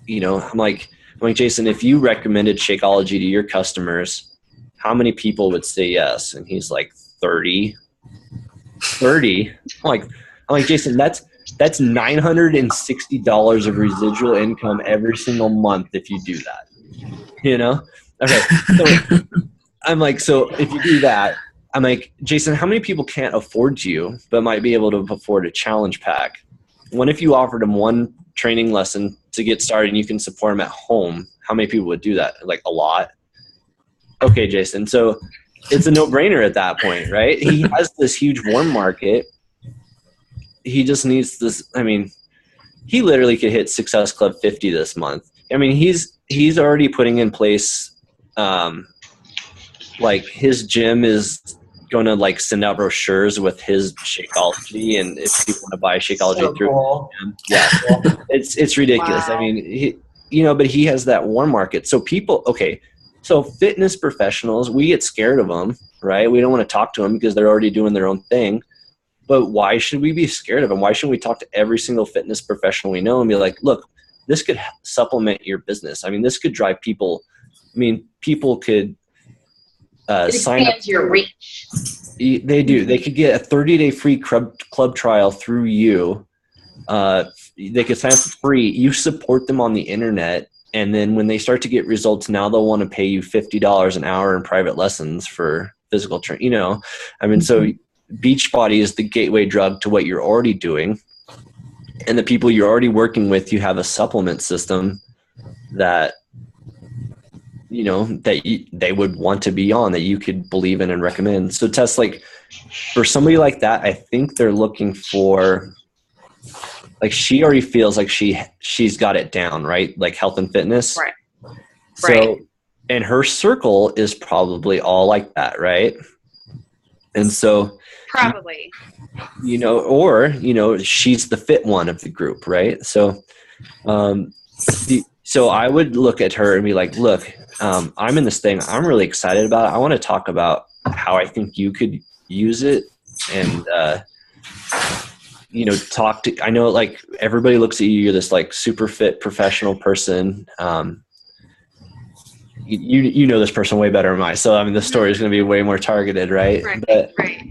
I'm like, Jason, if you recommended Shakeology to your customers, how many people would say yes? And he's like, 30. I'm like, Jason, that's $960 of residual income every single month if you do that, Okay. So I'm like, so if you do that, I'm like, Jason, how many people can't afford you, but might be able to afford a challenge pack? What if you offered them one training lesson to get started and you can support them at home? How many people would do that? Like a lot. Okay, Jason. So it's a no-brainer at that point, right? He has this huge warm market. He just needs this. I mean, he literally could hit Success Club 50 this month. I mean, he's already putting in place, like his gym is going to like send out brochures with his Shakeology, and if people want to buy Shakeology So through cool. him, it's ridiculous. Wow. I mean, but he has that warm market. So so fitness professionals, we get scared of them, right? We don't want to talk to them because they're already doing their own thing. But why should we be scared of them? Why shouldn't we talk to every single fitness professional we know and be like, look, this could supplement your business. I mean, this could drive people. I mean, people could sign up. Your reach. They do. They could get a 30-day free club trial through you. They could sign up for free. You support them on the internet. And then when they start to get results, now they'll want to pay you $50 an hour in private lessons for physical training. I mean, so Beachbody is the gateway drug to what you're already doing. And the people you're already working with, you have a supplement system that, they would want to be on, that you could believe in and recommend. So Tess, like for somebody like that, I think they're looking for, like, she already feels like she's got it down, right? Like health and fitness. Right. So, Right. And her circle is probably all like that, right? And so Probably. She's the fit one of the group, right? So, so I would look at her and be like, look, I'm in this thing. I'm really excited about it. I want to talk about how I think you could use it and, I know like everybody looks at you, you're this like super fit professional person. You know this person way better than I. So, I mean, the story is going to be way more targeted, right? Right. But, Right.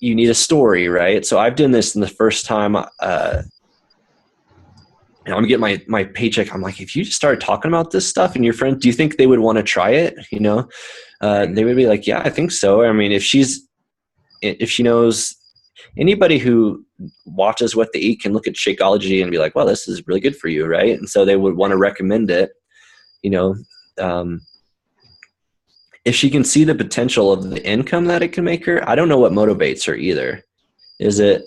you need a story, right? So I've done this in the first time, I'm getting my paycheck. I'm like, if you just started talking about this stuff and your friends, do you think they would want to try it? They would be like, yeah, I think so. I mean, if she knows, anybody who watches what they eat can look at Shakeology and be like, well, this is really good for you. Right. And so they would want to recommend it, if she can see the potential of the income that it can make her. I don't know what motivates her either. Is it?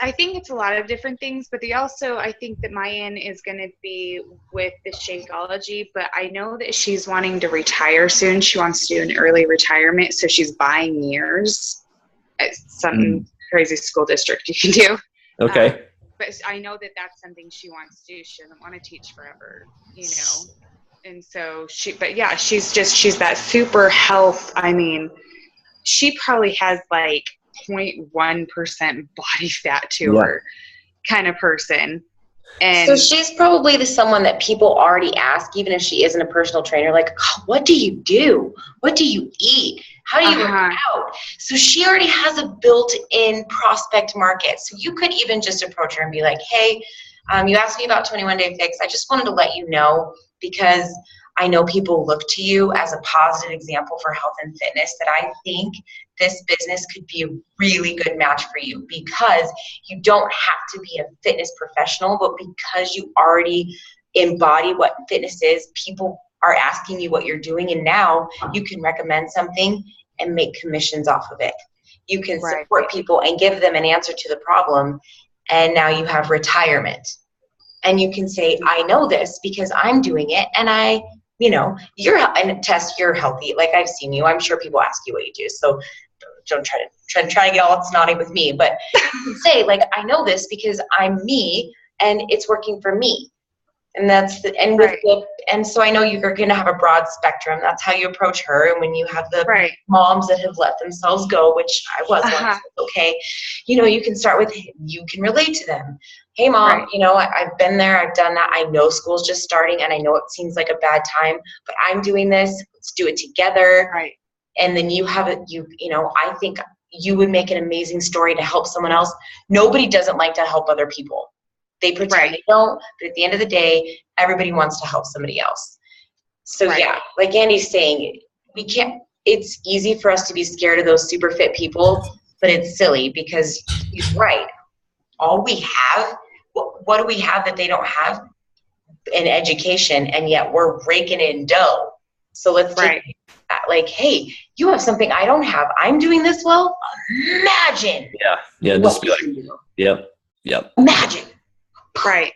I think it's a lot of different things, but I think that my in is going to be with the Shakeology, but I know that she's wanting to retire soon. She wants to do an early retirement. So she's buying years at some crazy school district you can do. Okay. But I know that that's something she wants to do. She doesn't want to teach forever, And so she's that super health. I mean, she probably has like 0.1% body fat to her kind of person. And so she's probably someone that people already ask, even if she isn't a personal trainer, like, oh, what do you do? What do you eat? How do you work out? So she already has a built-in prospect market. So you could even just approach her and be like, hey, you asked me about 21 Day Fix. I just wanted to let you know because I know people look to you as a positive example for health and fitness, that I think this business could be a really good match for you, because you don't have to be a fitness professional, but because you already embody what fitness is, people are asking you what you're doing, and now you can recommend something and make commissions off of it. You can support people and give them an answer to the problem, and now you have retirement. And you can say, I know this because I'm doing it, and and Tess, you're healthy. Like, I've seen you. I'm sure people ask you what you do, so don't try to get all snotty with me. But you can say, like, I know this because I'm me, and it's working for me. And and so I know you're going to have a broad spectrum. That's how you approach her. And when you have the moms that have let themselves go, which I was once, okay, you can start with, you can relate to them. Hey, Mom, I've been there. I've done that. I know school's just starting, and I know it seems like a bad time, but I'm doing this. Let's do it together. Right. And then you have it. I think you would make an amazing story to help someone else. Nobody doesn't like to help other people. They pretend they don't, but at the end of the day, everybody wants to help somebody else. So yeah, like Andy's saying, it's easy for us to be scared of those super fit people, but it's silly, because he's right. All we have, what do we have that they don't have? An education, and yet we're raking in dough. So let's take that, like, hey, you have something I don't have. I'm doing this well. Imagine. Yeah. Just be like, yep. Imagine. Right.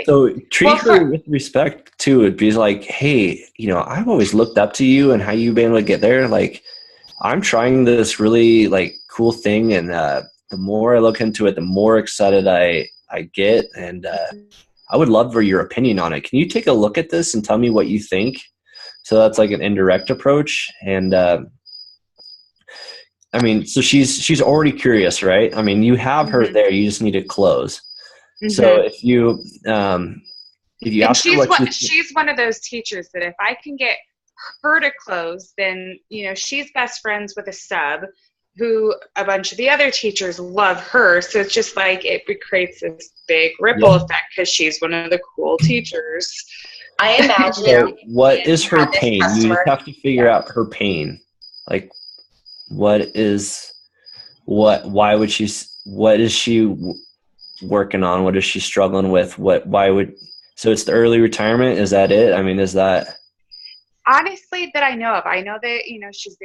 So treat her with respect too. It'd be like, hey, I've always looked up to you and how you've been able to get there. Like, I'm trying this really like cool thing, and the more I look into it, the more excited I get, and I would love for your opinion on it. Can you take a look at this and tell me what you think? So that's like an indirect approach. And so she's already curious, right? You have her there. You just need to close. So if you ask her she's one of those teachers that if I can get her to close, then she's best friends with a sub who a bunch of the other teachers love her. So it's just like it creates this big ripple effect because she's one of the cool teachers. I imagine. So what is her pain? You have to figure out her pain. Like, what is she working on? What is she struggling with? So it's the early retirement? Is that it? Is that? Honestly, that I know of. I know that, she's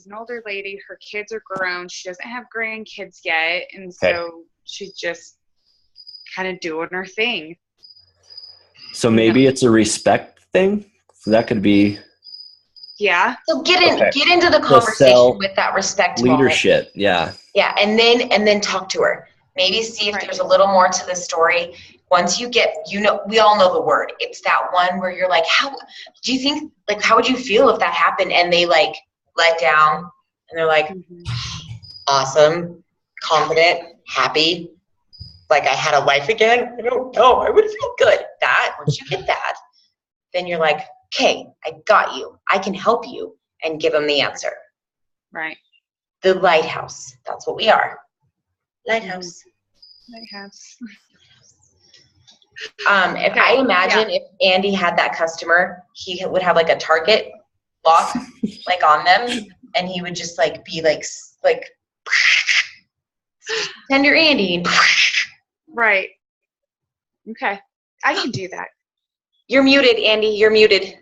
an older lady. Her kids are grown. She doesn't have grandkids yet. And so she's just kind of doing her thing. So maybe it's a respect thing. So that could be. Yeah. So get into the conversation with that respect leadership. moment. Yeah. Yeah. And then talk to her. Maybe see if there's a little more to the story. Once you get, we all know the word. It's that one where you're like, how do you think, like, how would you feel if that happened? And they like let down, and they're like, awesome, confident, happy. Like, I had a life again. I don't know. I would feel good. Once you get that, then you're like, okay, I got you. I can help you, and give them the answer. Right. The lighthouse. That's what we are. Lighthouse. If I imagine if Andy had that customer, he would have like a target lock like on them, and he would just like be like send your Andy. Right. Okay. I can do that. You're muted, Andy. You're muted.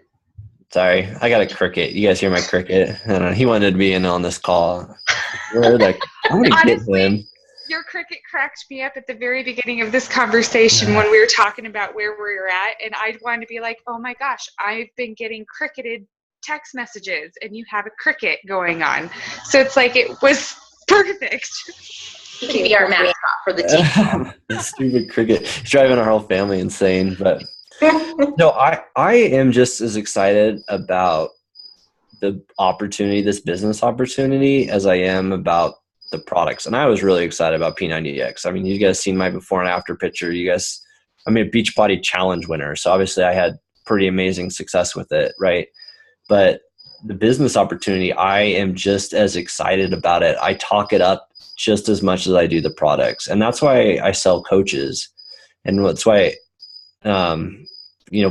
Sorry, I got a cricket. You guys hear my cricket? And he wanted to be in on this call. We're like, I'm gonna get him. Your cricket cracked me up at the very beginning of this conversation when we were talking about where we were at, and I wanted to be like, oh my gosh, I've been getting cricketed text messages, and you have a cricket going on. So it's like, it was perfect. He can be our mascot for the team. The stupid cricket. He's driving our whole family insane. But no, I am just as excited about the opportunity, this business opportunity, as I am about the products. And I was really excited about P90X. You guys seen my before and after picture. I'm a Beachbody Challenge winner. So obviously I had pretty amazing success with it, right? But the business opportunity, I am just as excited about it. I talk it up just as much as I do the products. And that's why I sell coaches. And that's why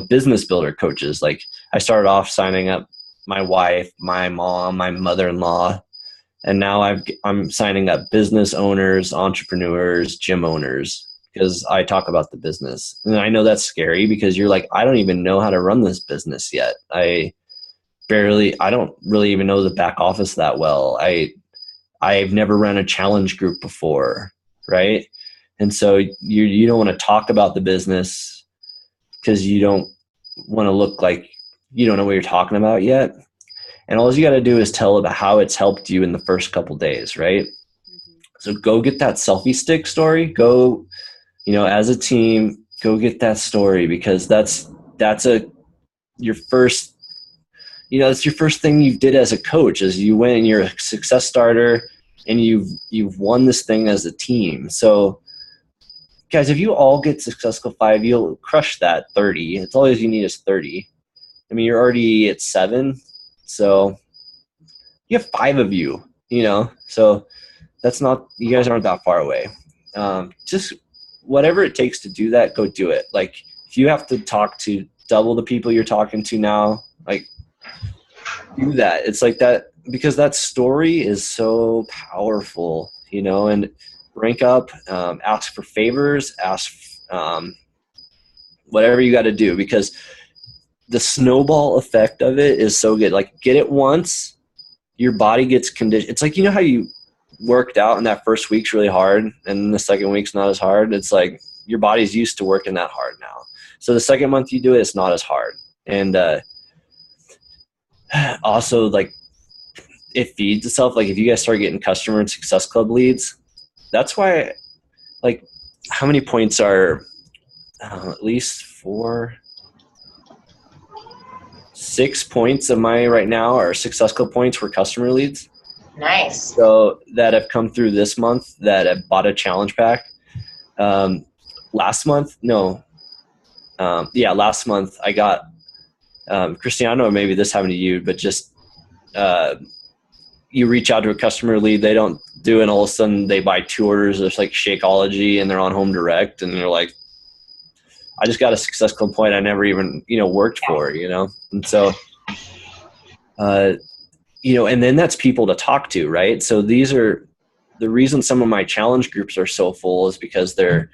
business builder coaches. Like I started off signing up my wife, my mom, my mother-in-law, and now I'm signing up business owners, entrepreneurs, gym owners, because I talk about the business. And I know that's scary because you're like, I don't even know how to run this business yet. I don't really even know the back office that well. I've never run a challenge group before, right? And so you don't want to talk about the business because you don't want to look like you don't know what you're talking about yet. And all you got to do is tell about how it's helped you in the first couple days, right? Mm-hmm. So go get that selfie stick story. Go, as a team, go get that story, because that's your first, it's your first thing you did as a coach, is you went and you're a success starter and you've won this thing as a team. So guys, if you all get successful 5, you'll crush that 30. It's all you need is 30. I mean, you're already at 7. So you have 5 of you, so that's not, you guys aren't that far away. Just whatever it takes to do that, go do it. Like if you have to talk to double the people you're talking to now, like do that. It's like that, because that story is so powerful, and rank up, ask for favors, ask whatever you got to do, because the snowball effect of it is so good. Like get it once, your body gets conditioned. It's like, how you worked out and that first week's really hard and the second week's not as hard. It's like your body's used to working that hard now. So the second month you do it, it's not as hard. And also, like, it feeds itself. Like if you guys start getting customer and success club leads, that's why, like, how many points are at least 6 points of mine right now are success club points for customer leads. Nice. So that have come through this month that have bought a challenge pack. Last month I got, Christine, I don't know, maybe this happened to you, but just you reach out to a customer lead, they don't do it, and all of a sudden they buy 2 orders of like Shakeology and they're on Home Direct, and they're like, I just got a success club point I never even, worked for, And so, and then that's people to talk to, right? So these are the reason some of my challenge groups are so full, is because they're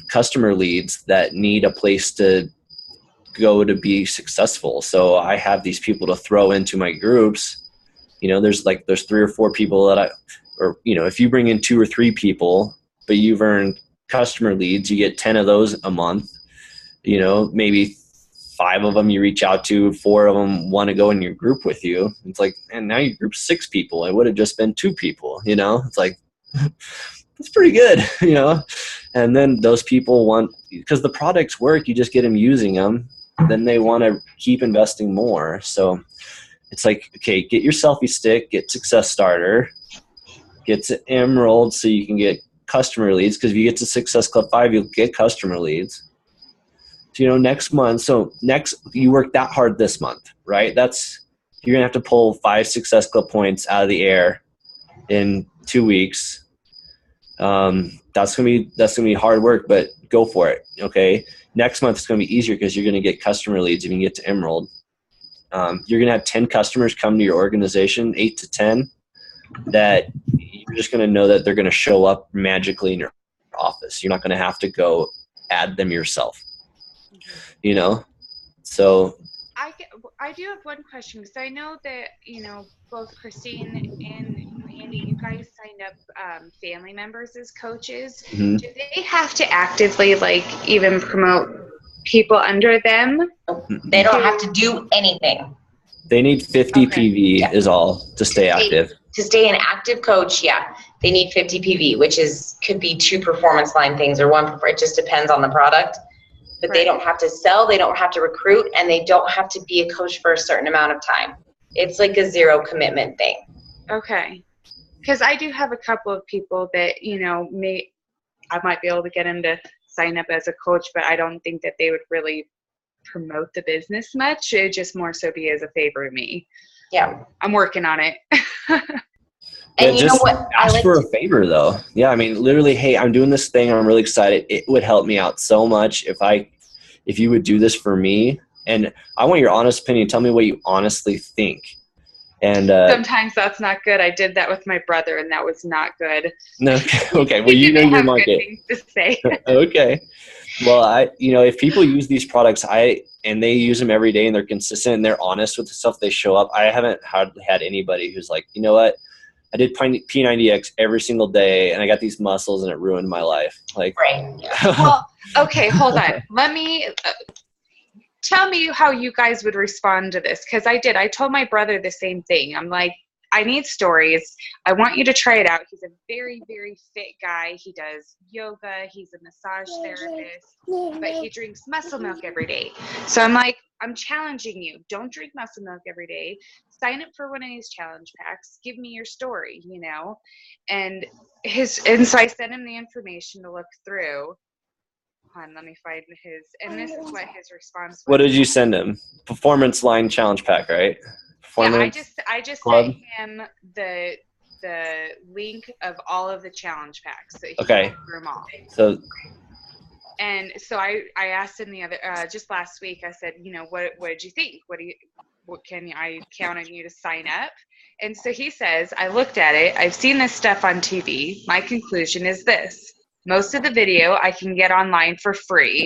customer leads that need a place to go to be successful. So I have these people to throw into my groups. There's 3 or 4 people that if you bring in 2 or 3 people, but you've earned customer leads, you get 10 of those a month. Maybe 5 of them you reach out to, 4 of them want to go in your group with you. It's like, and now your group's 6 people. It would have just been 2 people. It's like, that's pretty good. And then those people want, because the products work, you just get them using them, then they want to keep investing more. So it's like, okay, get your selfie stick, get success starter, get to Emerald so you can get customer leads, because if you get to Success Club 5, you'll get customer leads. So, next month, you work that hard this month, right? You're going to have to pull 5 Success Club points out of the air in 2 weeks. That's going to be hard work, but go for it. Okay. Next month it's going to be easier because you're going to get customer leads if you can get to Emerald. You're going to have 10 customers come to your organization, 8 to 10, that you're just going to know that they're going to show up magically in your office. You're not going to have to go add them yourself, So I do have one question, because I know that, both Christine and Andy, you guys signed up family members as coaches. Mm-hmm. Do they have to actively, even promote people under them? They don't have to do anything. They need 50 PV is all to stay active. To stay an active coach, they need 50 PV, which could be 2 performance line things or 1. It just depends on the product. But They don't have to sell, they don't have to recruit, and they don't have to be a coach for a certain amount of time. It's like a 0 commitment thing. Okay. Because I do have a couple of people that, I might be able to get them to sign up as a coach, but I don't think that they would really promote the business much. It just more so be as a favor to me. Yeah. I'm working on it. And you know what? Ask for a favor, though. Yeah, I mean, literally, hey, I'm doing this thing. I'm really excited. It would help me out so much if if you would do this for me. And I want your honest opinion. Tell me what you honestly think. And sometimes that's not good. I did that with my brother, and that was not good. No, okay. Well, He you know didn't your have market. good things to say. Okay. Well, if people use these products, and they use them every day and they're consistent and they're honest with the stuff they show up, I haven't hardly had anybody who's like, you know what, I did P90X every single day and I got these muscles and it ruined my life. Like, Right. Well, okay, hold on. Let me tell me how you guys would respond to this, because I told my brother the same thing. I'm like, I need stories. I want you to try it out. He's a very, very fit guy. He does yoga. He's a massage therapist, but he drinks muscle milk every day. So I'm like, I'm challenging you. Don't drink muscle milk every day. Sign up for one of these challenge packs. Give me your story, And so I sent him the information to look through. Hold on, let me find his, and this is what his response was. what did you send him? Performance line challenge pack, right? Performance Yeah, I just club? sent him the link of all of the challenge packs. So he Okay. went through them all. So And so I asked him just last week. I said, what did you think? What can I count on you to sign up? And so he says, I looked at it. I've seen this stuff on TV. My conclusion is this: most of the video I can get online for free,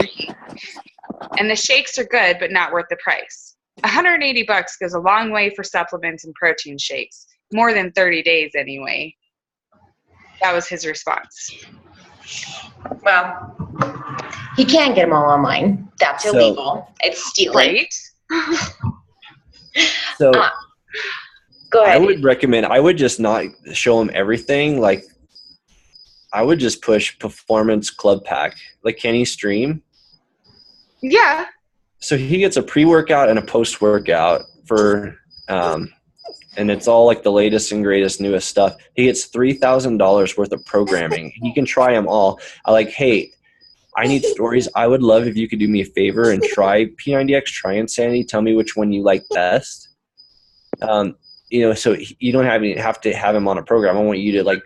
and the shakes are good, but not worth the price. $180 goes a long way for supplements and protein shakes. More than 30 days anyway. That was his response. Well, he can get them all online. That's illegal. It's stealing. Right? So Go ahead. I would recommend, I would just not show him everything. Like, I would just push Performance Club Pack. Like, can he stream? Yeah. So he gets a pre-workout and a post-workout for, and it's all like the latest and greatest, newest stuff. He gets $3,000 worth of programming. He can try them all. Hey, I need stories. I would love if you could do me a favor and try P90X, try Insanity. Tell me which one you like best. So you don't have to have him on a program. I want you to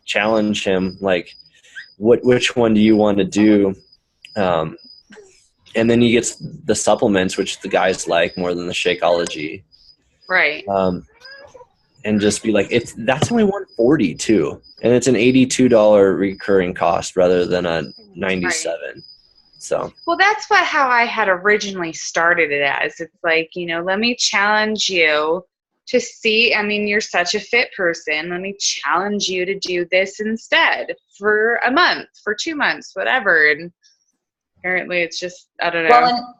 challenge him. Which one do you want to do? And then he gets the supplements, which the guys like more than the Shakeology. Right. And just be like, that's only $140 too, and it's an $82 recurring cost rather than a $97. Right. So. Well, that's how I had originally started it as. It's like, let me challenge you to see. I mean, you're such a fit person. Let me challenge you to do this instead for a month, for 2 months, whatever. And apparently, it's just, I don't know. Well,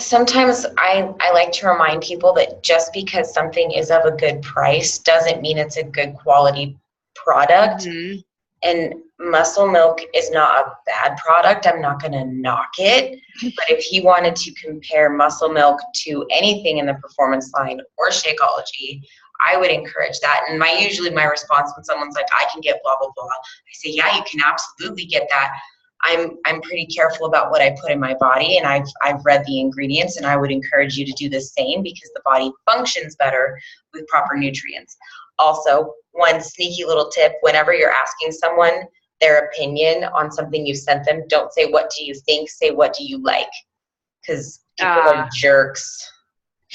sometimes I like to remind people that just because something is of a good price doesn't mean it's a good quality product. Mm-hmm. And muscle milk is not a bad product. I'm not going to knock it. But if he wanted to compare muscle milk to anything in the performance line or Shakeology, I would encourage that. And usually my response when someone's like, I can get blah, blah, blah, I say, yeah, you can absolutely get that. I'm pretty careful about what I put in my body, and I've read the ingredients, and I would encourage you to do the same because the body functions better with proper nutrients. Also, one sneaky little tip, whenever you're asking someone their opinion on something you sent them, don't say, what do you think? Say, what do you like? Because people are jerks,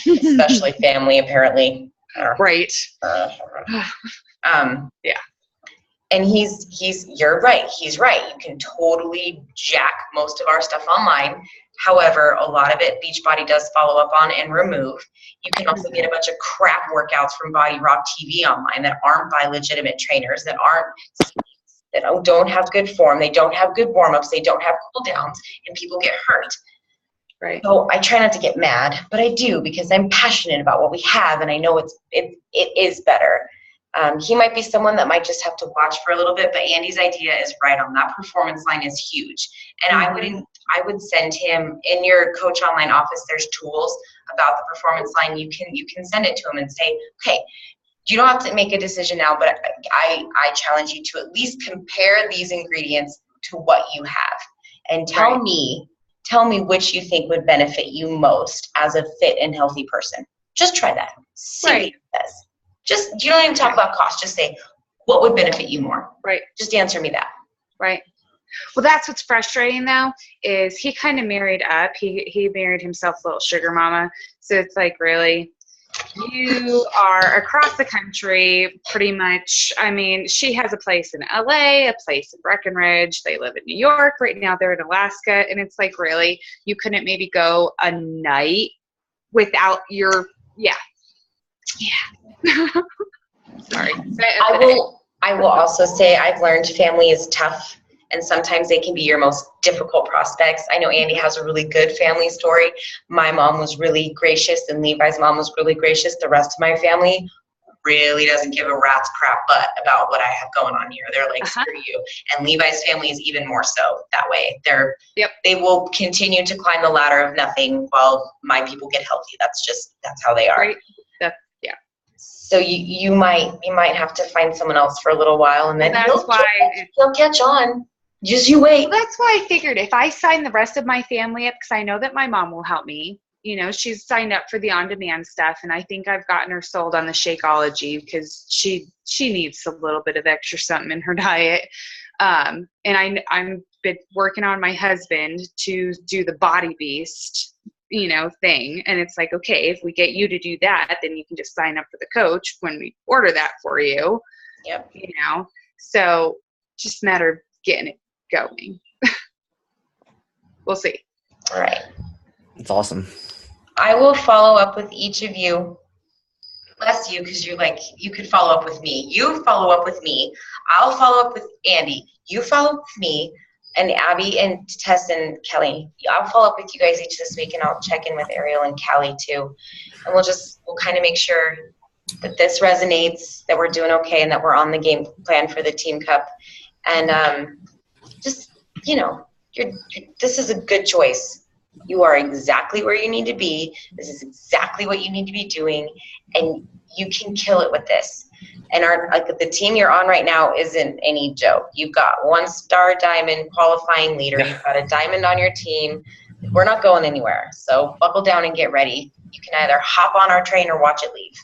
especially family, apparently. Right. Yeah. And you're right. He's right. You can totally jack most of our stuff online. However, a lot of it Beachbody does follow up on and remove. You can also get a bunch of crap workouts from Body Rock TV online that aren't by legitimate trainers, that don't have good form. They don't have good warm-ups. They don't have cool downs, and people get hurt. Right. So I try not to get mad, but I do because I'm passionate about what we have, and I know it is better. He might be someone that might just have to watch for a little bit, but Andy's idea is right on. That performance line is huge. And I would send him in your coach online office. There's tools about the performance line. You can send it to him and say, okay, you don't have to make a decision now, but I challenge you to at least compare these ingredients to what you have and tell me which you think would benefit you most as a fit and healthy person. Just try that. See what it says. You don't even talk about cost. Just say, what would benefit you more? Right. Just answer me that. Right. Well, that's what's frustrating though, is he kind of married up. He married himself a little sugar mama. So it's like, really, you are across the country pretty much. I mean, she has a place in LA, a place in Breckenridge. They live in New York. Right now they're in Alaska. And it's like, really, you couldn't maybe go a night without your, yeah. Sorry. I will also say I've learned family is tough, and sometimes they can be your most difficult prospects. I know Andy has a really good family story. My mom was really gracious, and Levi's mom was really gracious. The rest of my family really doesn't give a rat's crap butt about what I have going on here. They're like, screw you. And Levi's family is even more so that way. They will continue to climb the ladder of nothing while my people get healthy. That's how they are. Right. So you might have to find someone else for a little while, and then he'll catch on. Just you wait. Well, that's why I figured if I sign the rest of my family up, because I know that my mom will help me. You know, she's signed up for the on-demand stuff, and I think I've gotten her sold on the Shakeology because she needs a little bit of extra something in her diet. And I'm been working on my husband to do the Body Beast, thing. And it's like, okay, if we get you to do that, then you can just sign up for the coach when we order that for you. Yep. So just a matter of getting it going. We'll see. All right. It's awesome. I will follow up with each of you. Bless you, because you're like, you could follow up with me. You follow up with me. I'll follow up with Andy. You follow up with me. And Abby and Tess and Kelly, I'll follow up with you guys each this week, and I'll check in with Ariel and Callie too. And we'll kind of make sure that this resonates, that we're doing okay, and that we're on the game plan for the Team Cup. And this is a good choice. You are exactly where you need to be. This is exactly what you need to be doing, and you can kill it with this. And the team you're on right now isn't any joke. You've got 1-star diamond qualifying leader. Yeah. You've got a diamond on your team. We're not going anywhere. So buckle down and get ready. You can either hop on our train or watch it leave.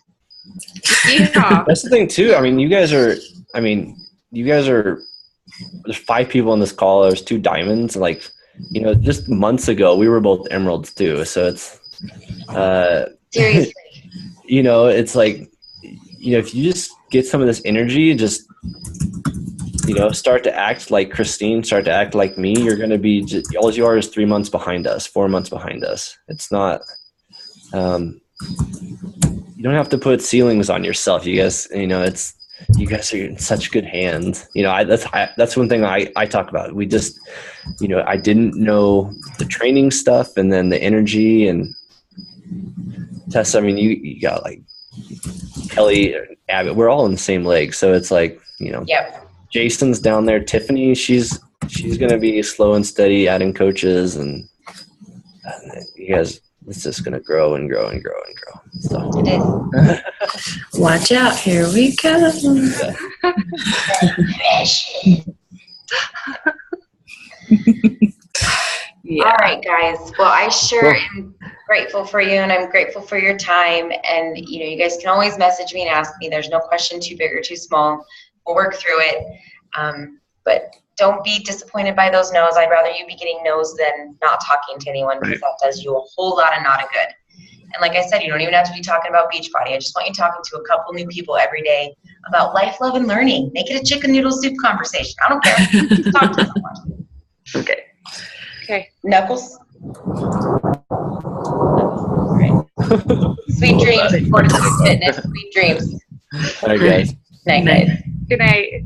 Yeah. That's the thing too. I mean, you guys are, there's 5 people on this call. There's 2 diamonds. Like, just months ago, we were both emeralds too. So it's, Seriously. It's like, if you just get some of this energy, just, start to act like Christine, start to act like me, you're going to be, all you are is 3 months behind us, 4 months behind us. It's not, you don't have to put ceilings on yourself. You guys, you guys are in such good hands. That's one thing I talk about. We just, I didn't know the training stuff and then the energy and Tess. I mean, you got like Kelly, Abbott, we're all in the same league. So it's like, Yep. Jason's down there. Tiffany, she's going to be slow and steady adding coaches, and you guys, it's just going to grow and grow and grow and grow. So. It is. Watch out. Here we go. Yeah. All right, guys. Well, I sure am grateful for you, and I'm grateful for your time. And, you guys can always message me and ask me. There's no question too big or too small. We'll work through it. But don't be disappointed by those no's. I'd rather you be getting no's than not talking to anyone, because that does you a whole lot of not a good. And like I said, you don't even have to be talking about Beachbody. I just want you talking to a couple new people every day about life, love, and learning. Make it a chicken noodle soup conversation. I don't care. Just talk to someone. Okay. Okay. Knuckles? All right. Sweet dreams, Fortitude Fitness. Sweet dreams. All right, guys. Night, guys. Good night.